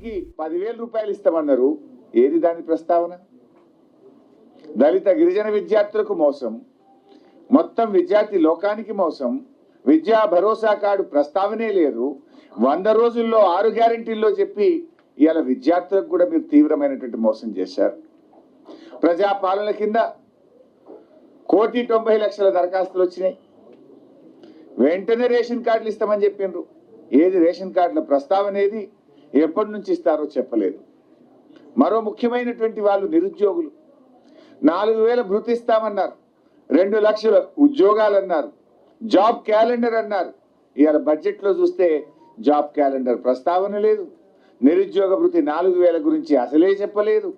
విద్యార్థికి 10,000 రూపాయలు ఇస్తామన్నారు. ఏది దాని ప్రస్తావన? దళిత గిరిజన విద్యార్థులకు మోసం, మొత్తం విద్యార్థి లోకానికి మోసం. విద్యా భరోసా కార్డు ప్రస్తావనే లేదు. 100 రోజుల్లో 6 గ్యారెంటీల్లో చెప్పి ఇవాళ విద్యార్థులకు కూడా మీరు తీవ్రమైనటువంటి మోసం చేశారు. ప్రజాపాలన కింద 1,90,00,000 దరఖాస్తులు వచ్చినాయి. వెంటనే రేషన్ కార్డులు ఇస్తామని చెప్పిండ్రు. ఏది రేషన్ కార్డుల ప్రస్తావన ఏది? ఎప్పటి నుంచి ఇస్తారో చెప్పలేదు. మరో ముఖ్యమైనటువంటి వాళ్ళు నిరుద్యోగులు 4,000 భృతి ఇస్తామన్నారు, 2 లక్షల ఉద్యోగాలు అన్నారు, జాబ్ క్యాలెండర్ అన్నారు. ఇవాళ బడ్జెట్లో చూస్తే జాబ్ క్యాలెండర్ ప్రస్తావన లేదు. నిరుద్యోగ భృతి 4,000 గురించి అసలే చెప్పలేదు.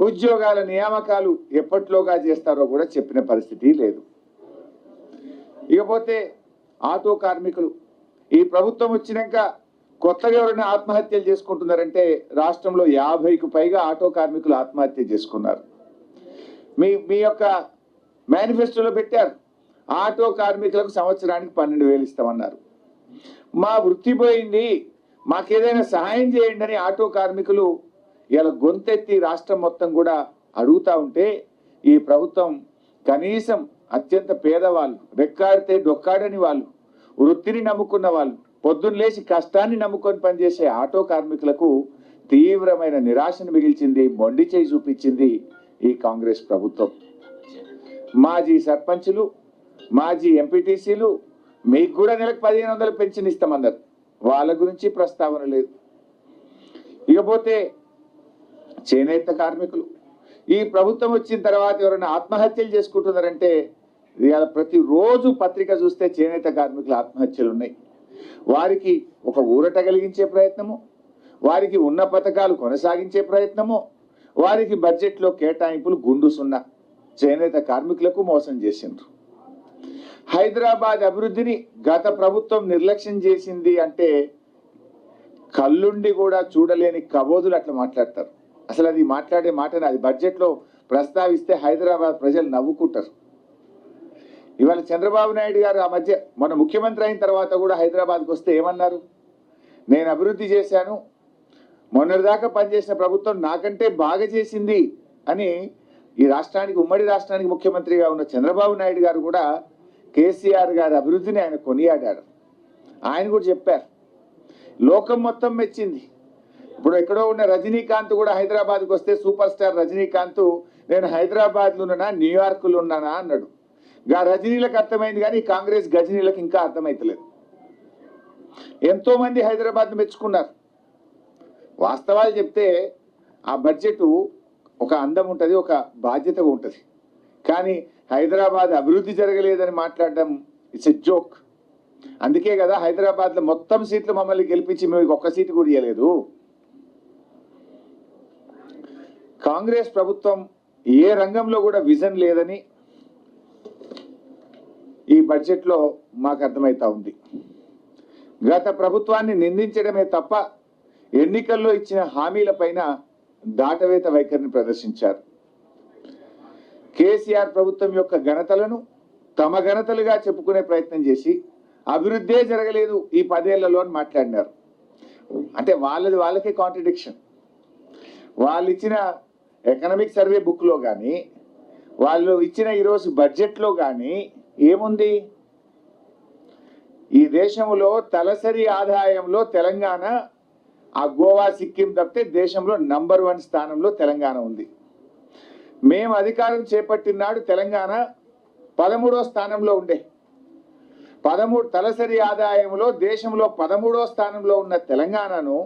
ఉద్యోగాల నియామకాలు ఎప్పట్లోగా చేస్తారో కూడా చెప్పిన పరిస్థితి లేదు. ఇకపోతే ఆటో కార్మికులు, ఈ ప్రభుత్వం వచ్చినాక కొత్తగా ఎవరైనా ఆత్మహత్యలు చేసుకుంటున్నారంటే రాష్ట్రంలో 50కు పైగా ఆటో కార్మికులు ఆత్మహత్య చేసుకున్నారు. మీ యొక్క మేనిఫెస్టోలో పెట్టారు, ఆటో కార్మికులకు సంవత్సరానికి 12,000 ఇస్తామన్నారు. మా వృత్తి పోయింది, మాకేదైనా సహాయం చేయండి అని ఆటో కార్మికులు ఇలా గొంతెత్తి రాష్ట్రం మొత్తం కూడా అడుగుతా ఉంటే ఈ ప్రభుత్వం కనీసం అత్యంత పేదవాళ్ళు, రెక్కాడితే డొక్కాడని వాళ్ళు, వృత్తిని నమ్ముకున్న వాళ్ళు, పొద్దున్న లేచి కష్టాన్ని నమ్ముకొని పనిచేసే ఆటో కార్మికులకు తీవ్రమైన నిరాశను మిగిల్చింది, మొండి చేయి చూపించింది ఈ కాంగ్రెస్ ప్రభుత్వం. మాజీ సర్పంచులు, మాజీ ఎంపీటీసీలు మీకు కూడా నెలకు 1,500 పెన్షన్ ఇస్తామన్నారు. వాళ్ళ గురించి ప్రస్తావన లేదు. ఇకపోతే చేనేత కార్మికులు, ఈ ప్రభుత్వం వచ్చిన తర్వాత ఎవరైనా ఆత్మహత్యలు చేసుకుంటున్నారంటే ఇవాళ ప్రతిరోజు పత్రిక చూస్తే చేనేత కార్మికుల ఆత్మహత్యలు ఉన్నాయి. వారికి ఒక ఊరట కలిగించే ప్రయత్నము, వారికి ఉన్న పథకాలు కొనసాగించే ప్రయత్నము, వారికి బడ్జెట్లో కేటాయింపులు గుండు సున్నా. చేనేత కార్మికులకు మోసం చేసిండ్రు. హైదరాబాద్ అభివృద్ధిని గత ప్రభుత్వం నిర్లక్ష్యం చేసింది అంటే కళ్ళుండి కూడా చూడలేని కబోదులు అట్లా మాట్లాడతారు. అసలు అది మాట్లాడే మాటని అది బడ్జెట్లో ప్రస్తావిస్తే హైదరాబాద్ ప్రజలు నవ్వుకుంటారు. ఇవాళ చంద్రబాబు నాయుడు గారు ఆ మధ్య మన ముఖ్యమంత్రి అయిన తర్వాత కూడా హైదరాబాద్కి వస్తే ఏమన్నారు? నేను అభివృద్ధి చేశాను, మొన్నటిదాకా పనిచేసిన ప్రభుత్వం నాకంటే బాగా చేసింది అని ఈ రాష్ట్రానికి, ఉమ్మడి రాష్ట్రానికి ముఖ్యమంత్రిగా ఉన్న చంద్రబాబు నాయుడు గారు కూడా కేసీఆర్ గారి అభివృద్ధిని ఆయన కొనియాడారు. ఆయన కూడా చెప్పారు, లోకం మొత్తం మెచ్చింది. ఇప్పుడు ఎక్కడో ఉన్న రజనీకాంత్ కూడా హైదరాబాద్కి వస్తే సూపర్ స్టార్ రజనీకాంత్ నేను హైదరాబాద్లో ఉన్నానా న్యూయార్క్లో ఉన్నానా అన్నాడు. రజనీలకు అర్థమైంది కానీ కాంగ్రెస్ గజనీలకు ఇంకా అర్థమైతలేదు. ఎంతో మంది హైదరాబాద్ను మెచ్చుకున్నారు. వాస్తవాలు చెప్తే ఆ బడ్జెట్ ఒక అందం ఉంటుంది, ఒక బాధ్యత ఉంటుంది. కానీ హైదరాబాద్ అభివృద్ధి జరగలేదని మాట్లాడడం ఇట్స్ ఎ జోక్. అందుకే కదా హైదరాబాద్లో మొత్తం సీట్లు మమ్మల్ని గెలిపించి మీకు ఒక్క సీటు కూడా ఇవ్వలేదు. కాంగ్రెస్ ప్రభుత్వం ఏ రంగంలో కూడా విజన్ లేదని ఈ బడ్జెట్లో మాకు అర్థమవుతా ఉంది. గత ప్రభుత్వాన్ని నిందించడమే తప్ప ఎన్నికల్లో ఇచ్చిన హామీలపైన దాటవేత వైఖరిని ప్రదర్శించారు. కేసీఆర్ ప్రభుత్వం యొక్క ఘనతలను తమ ఘనతలుగా చెప్పుకునే ప్రయత్నం చేసి అభివృద్ధే జరగలేదు ఈ 10 ఏళ్లలో అని మాట్లాడినారు. అంటే వాళ్ళకే కాంట్రడిక్షన్. వాళ్ళు ఇచ్చిన ఎకనామిక్ సర్వే బుక్లో కానీ వాళ్ళు ఇచ్చిన ఈరోజు బడ్జెట్లో కానీ ఏముంది? ఈ దేశంలో తలసరి ఆదాయంలో తెలంగాణ ఆ గోవా సిక్కిం తప్పితే దేశంలో నంబర్ 1 స్థానంలో తెలంగాణ ఉంది. మేము అధికారం చేపట్టిన నాడు తెలంగాణ 13వ స్థానంలో ఉండే. 13 తలసరి ఆదాయంలో దేశంలో 13వ స్థానంలో ఉన్న తెలంగాణను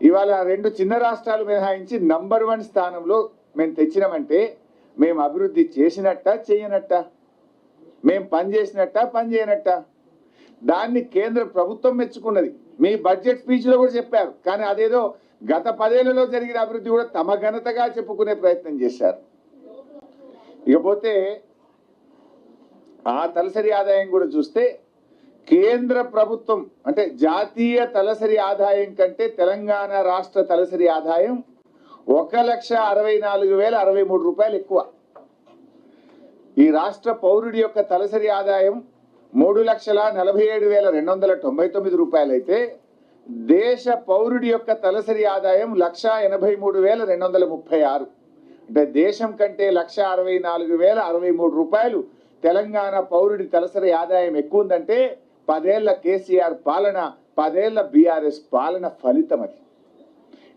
ఇవాళ 2 చిన్న రాష్ట్రాలు మినహాయించి నంబర్ 1 స్థానంలో మేము తెచ్చినామంటే మేము అభివృద్ధి చేసినట్ట చేయనట్ట, మేము పని చేసినట్ట పని చేయనట్ట? దాన్ని కేంద్ర ప్రభుత్వం మెచ్చుకున్నది. మీ బడ్జెట్ స్పీచ్లో కూడా చెప్పారు. కానీ అదేదో గత 10 ఏళ్లలో జరిగిన అభివృద్ధి కూడా తమ ఘనతగా చెప్పుకునే ప్రయత్నం చేశారు. ఇకపోతే ఆ తలసరి ఆదాయం కూడా చూస్తే కేంద్ర ప్రభుత్వం అంటే జాతీయ తలసరి ఆదాయం కంటే తెలంగాణ రాష్ట్ర తలసరి ఆదాయం 1,64,063 రూపాయలు ఎక్కువ. ఈ రాష్ట్ర పౌరుడి యొక్క తలసరి ఆదాయం 3,47,299 రూపాయలు అయితే దేశ పౌరుడి యొక్క తలసరి ఆదాయం 1,83,236. అంటే దేశం కంటే 1,64,063 రూపాయలు తెలంగాణ పౌరుడి తలసరి ఆదాయం ఎక్కువ ఉందంటే 10 ఏళ్ల కేసీఆర్ పాలన, 10 ఏళ్ల బీఆర్ఎస్ పాలన ఫలితం అది.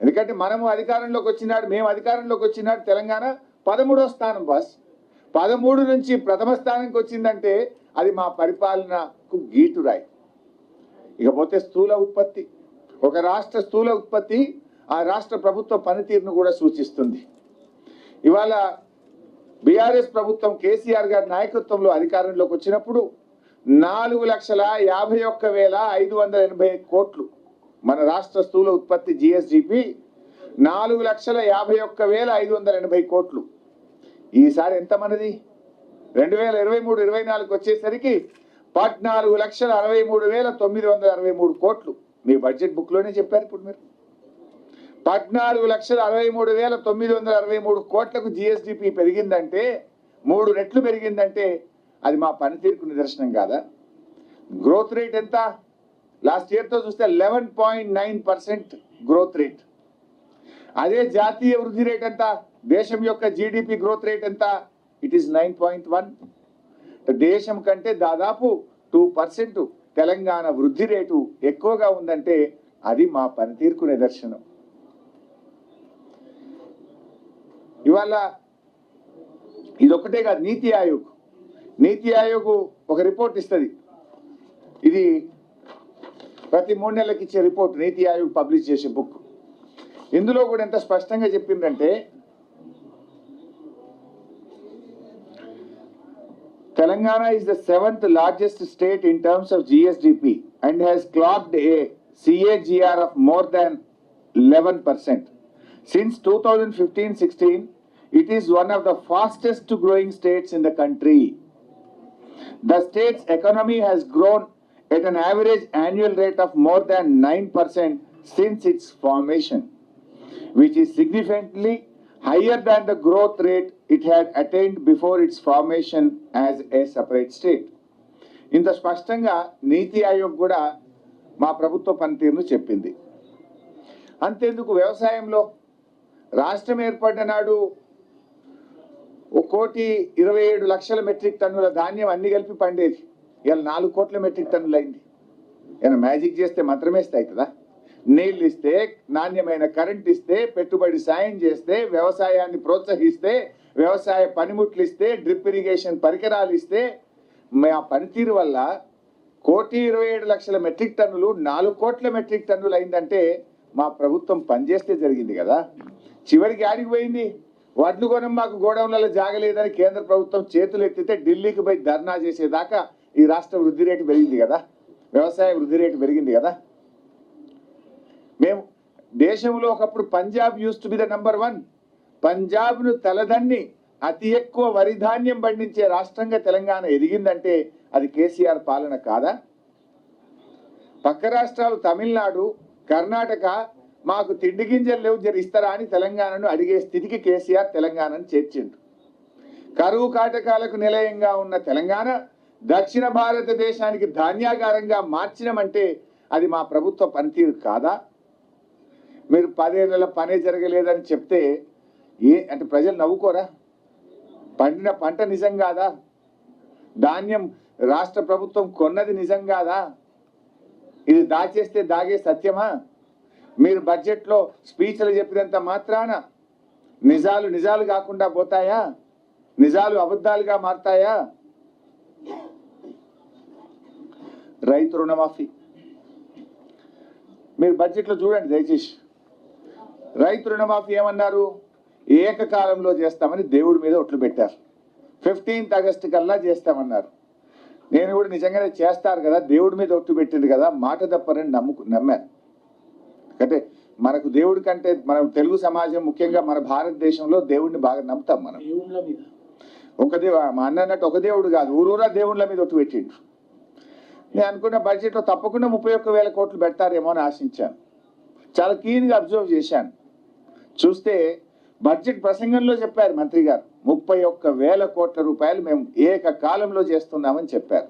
ఎందుకంటే మేము అధికారంలోకి వచ్చినాడు తెలంగాణ 13వ స్థానం బాస్. 13 నుంచి ప్రథమ స్థానానికి వచ్చిందంటే అది మా పరిపాలనకు గీటురాయి. ఇకపోతే స్థూల ఉత్పత్తి, ఒక రాష్ట్ర స్థూల ఉత్పత్తి ఆ రాష్ట్ర ప్రభుత్వ పనితీరును కూడా సూచిస్తుంది. ఇవాళ బీఆర్ఎస్ ప్రభుత్వం కేసీఆర్ గారి నాయకత్వంలో అధికారంలోకి వచ్చినప్పుడు 4,51,580 కోట్లు మన రాష్ట్ర స్థూల ఉత్పత్తి జిఎస్డిపి 4,51,580 కోట్లు. ఈసారి ఎంత మనది? 2023-24 వచ్చేసరికి 14,63,963 కోట్లు. మీ బడ్జెట్ బుక్ లోనే చెప్పారు. ఇప్పుడు మీరు 14,63,963 కోట్లకు జిఎస్డిపి పెరిగిందంటే, 3 రెట్లు పెరిగిందంటే అది మా పనితీరుకు నిదర్శనం కాదా? గ్రోత్ రేట్ ఎంత? లాస్ట్ ఇయర్ తో చూస్తే 11.9% గ్రోత్ రేట్. అదే జాతీయ వృద్ధి రేట్ ఎంత? దేశం యొక్క జీడిపి గ్రోత్ రేట్ ఎంత? It is 9.1. దేశం కంటే దాదాపు 2% తెలంగాణ వృద్ధి రేటు ఎక్కువగా ఉందంటే అది మా పనితీరుకు నిదర్శనం. ఇవాళ ఇదొక్కటే కాదు, నీతి ఆయోగ్ ఒక రిపోర్ట్ ఇస్తుంది. ఇది ప్రతి 3 నెలలకు ఇచ్చే రిపోర్ట్, నీతి ఆయోగ్ పబ్లిష్ చేసే బుక్. ఇందులో కూడా ఎంత స్పష్టంగా చెప్పిందంటే, Telangana is the 7th largest state in terms of GSDP and has clocked a CAGR of more than 11%. Since 2015-16, it is one of the fastest growing states in the country. The state's economy has grown at an average annual rate of more than 9% since its formation, which is significantly higher than the growth rate it had attained before its formation as a separate state. ఇంత స్పష్టంగా నీతి ఆయోగ్ కూడా మా ప్రభుత్వ పనితీరును చెప్పింది. అంతేందుకు, వ్యవసాయంలో రాష్ట్రం ఏర్పడిన నాడు 1,27,00,000 మెట్రిక్ టన్నుల ధాన్యం అన్ని కలిపి పండేది. ఇలా 4 కోట్ల మెట్రిక్ టన్నులు అయింది. ఏమైనా మ్యాజిక్ చేస్తే మాత్రమే అవుతుందా? నీళ్ళు ఇస్తే, నాణ్యమైన కరెంట్ ఇస్తే, పెట్టుబడి సాయం చేస్తే, వ్యవసాయాన్ని ప్రోత్సహిస్తే, వ్యవసాయ పనిముట్లు ఇస్తే, డ్రిప్ ఇరిగేషన్ పరికరాలు ఇస్తే, మా పనితీరు వల్ల 1,27,00,000 మెట్రిక్ టన్నులు 4 కోట్ల మెట్రిక్ టన్నులు అయిందంటే మా ప్రభుత్వం పనిచేస్తే జరిగింది కదా. చివరికి ఆడికి పోయింది. వడ్లు కొనం మాకు గోడౌన్లలో జాగలేదని కేంద్ర ప్రభుత్వం చేతులు ఎత్తితే ఢిల్లీకి పోయి ధర్నా చేసేదాకా ఈ రాష్ట్ర వృద్ధి రేటు పెరిగింది కదా, వ్యవసాయ వృద్ధి రేటు పెరిగింది కదా. మేము దేశంలో ఒకప్పుడు Punjab use to be the number 1. పంజాబ్ను తలదన్ని అతి ఎక్కువ వరి ధాన్యం పండించే రాష్ట్రంగా తెలంగాణ ఎదిగిందంటే అది కేసీఆర్ పాలన కాదా? పక్క రాష్ట్రాలు తమిళనాడు, కర్ణాటక మాకు తిండి గింజలు లేవు, జర ఇస్తారా అని తెలంగాణను అడిగే స్థితికి కేసీఆర్ తెలంగాణను చేర్చిండు. కరువు కాటకాలకు నిలయంగా ఉన్న తెలంగాణ దక్షిణ భారతదేశానికి ధాన్యాగారంగా మార్చినమంటే అది మా ప్రభుత్వ పనితీరు కాదా? మీరు 10 ఏళ్ల పనే జరగలేదని చెప్తే అంటే ప్రజలు నవ్వుకోరా? పండిన పంట నిజం కాదా? ధాన్యం రాష్ట్ర ప్రభుత్వం కొన్నది నిజం కాదా? ఇది దాచేస్తే దాగే సత్యమా? మీరు బడ్జెట్లో స్పీచ్లు చెప్పినంత మాత్రాన నిజాలు కాకుండా పోతాయా? నిజాలు అబద్ధాలుగా మారతాయా? రైతు రుణమాఫీ మీరు బడ్జెట్లో చూడండి దయచేసి. రైతు రుణమాఫీ ఏమన్నారు? ఏకకాలంలో చేస్తామని దేవుడి మీద ఒట్లు పెట్టారు. 15th ఆగస్టు కల్లా చేస్తామన్నారు. నేను కూడా నిజంగానే చేస్తారు కదా, దేవుడి మీద ఒట్టు పెట్టింది కదా, మాట తప్పరని నమ్మాను. అంటే మనకు దేవుడి కంటే మనం తెలుగు సమాజం, ముఖ్యంగా మన భారతదేశంలో దేవుడిని బాగా నమ్ముతాం. మనం మా అన్న అన్నట్టు ఒక దేవుడు కాదు, ఊరూరా దేవుళ్ళ మీద ఒట్టు పెట్టిండు. నేను అనుకున్న బడ్జెట్లో తప్పకుండా 31,000 కోట్లు పెడతారేమో అని ఆశించాను. చాలా క్లీన్గా అబ్జర్వ్ చేశాను. చూస్తే బడ్జెట్ ప్రసంగంలో చెప్పారు మంత్రి గారు, 31,000 కోట్ల రూపాయలు మేము ఏకకాలంలో చేస్తున్నామని చెప్పారు.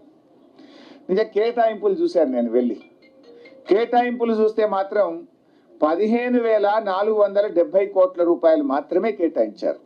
నిజం కేటాయింపులు చూశాను నేను వెళ్ళి. కేటాయింపులు చూస్తే మాత్రం 15,470 కోట్ల రూపాయలు మాత్రమే కేటాయించారు.